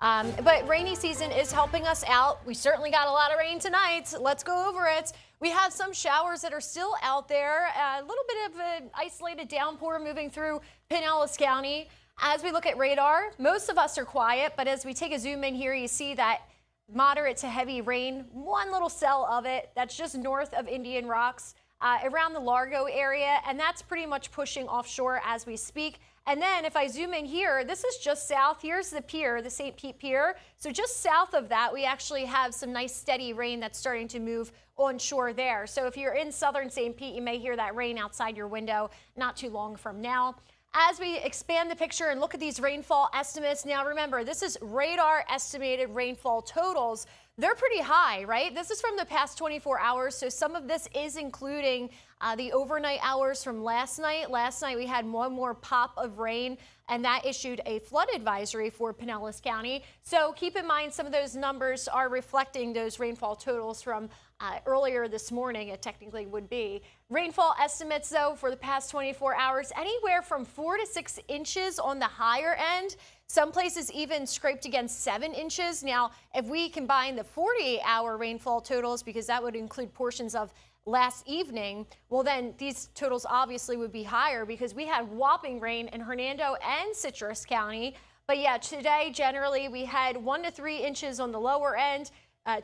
But rainy season is helping us out. We certainly got a lot of rain tonight. Let's go over it. We have some showers that are still out there. A little bit of an isolated downpour moving through Pinellas County. As we look at radar, most of us are quiet, but as we take a zoom in here, you see that moderate to heavy rain, one little cell of it that's just north of Indian Rocks, around the Largo area, and that's pretty much pushing offshore as we speak. And then if I zoom in here, this is just south. Here's the pier, the St. Pete Pier. So just south of that, we actually have some nice steady rain that's starting to move onshore there. So if you're in southern St. Pete, you may hear that rain outside your window not too long from now. As we expand the picture and look at these rainfall estimates, now remember, this is radar estimated rainfall totals. They're pretty high, right? This is from the past 24 hours, so some of this is including the overnight hours from last night. Last night we had one more pop of rain, and that issued a flood advisory for Pinellas County. So keep in mind some of those numbers are reflecting those rainfall totals from earlier this morning. It technically would be. Rainfall estimates, though, for the past 24 hours, anywhere from 4 to 6 inches on the higher end. Some places even scraped against 7 inches. Now, if we combine the 48-hour rainfall totals, because that would include portions of last evening, well, then these totals obviously would be higher because we had whopping rain in Hernando and Citrus County. But yeah, today, generally, we had 1 to 3 inches on the lower end,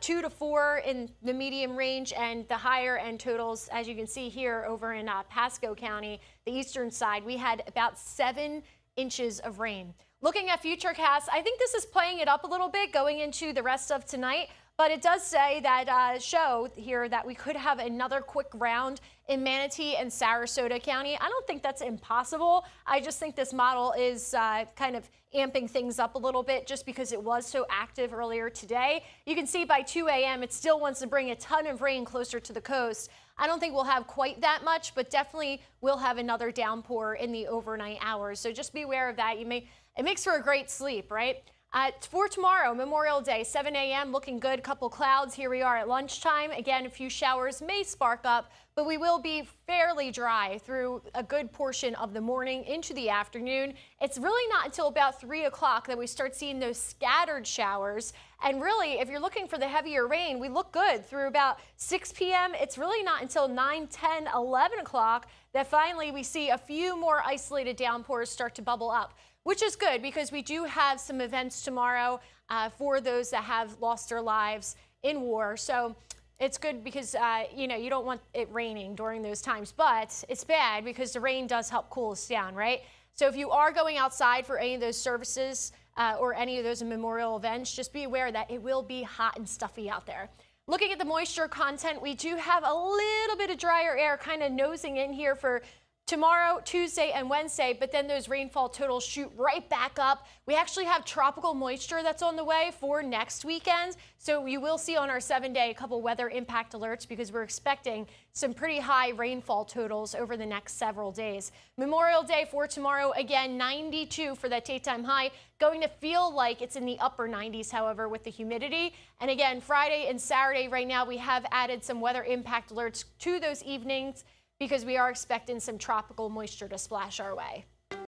2 to 4 in the medium range, and the higher end totals, as you can see here over in Pasco County, the eastern side, we had about 7 inches of rain. Looking at futurecasts, I think this is playing it up a little bit going into the rest of tonight, but it does say that show here that we could have another quick round in Manatee and Sarasota County. I don't think that's impossible. I just think this model is kind of amping things up a little bit just because it was so active earlier today. You can see by 2 a.m. it still wants to bring a ton of rain closer to the coast. I don't think we'll have quite that much, but definitely we'll have another downpour in the overnight hours. So just be aware of that. It makes for a great sleep, right? For tomorrow, Memorial Day, 7 a.m., looking good. Couple clouds. Here we are at lunchtime. Again, a few showers may spark up, but we will be fairly dry through a good portion of the morning into the afternoon. It's really not until about 3 o'clock that we start seeing those scattered showers. And really, if you're looking for the heavier rain, we look good through about 6 p.m. It's really not until 9, 10, 11 o'clock that finally we see a few more isolated downpours start to bubble up, which is good because we do have some events tomorrow for those that have lost their lives in war. So it's good because, you don't want it raining during those times, but it's bad because the rain does help cool us down, right? So if you are going outside for any of those services or any of those memorial events, just be aware that it will be hot and stuffy out there. Looking at the moisture content, we do have a little bit of drier air kind of nosing in here for tomorrow, Tuesday, and Wednesday, but then those rainfall totals shoot right back up. We actually have tropical moisture that's on the way for next weekend. So you will see on our 7-day a couple weather impact alerts because we're expecting some pretty high rainfall totals over the next several days. Memorial Day for tomorrow, again, 92 for that daytime high. Going to feel like it's in the upper 90s, however, with the humidity. And again, Friday and Saturday right now, we have added some weather impact alerts to those evenings because we are expecting some tropical moisture to splash our way.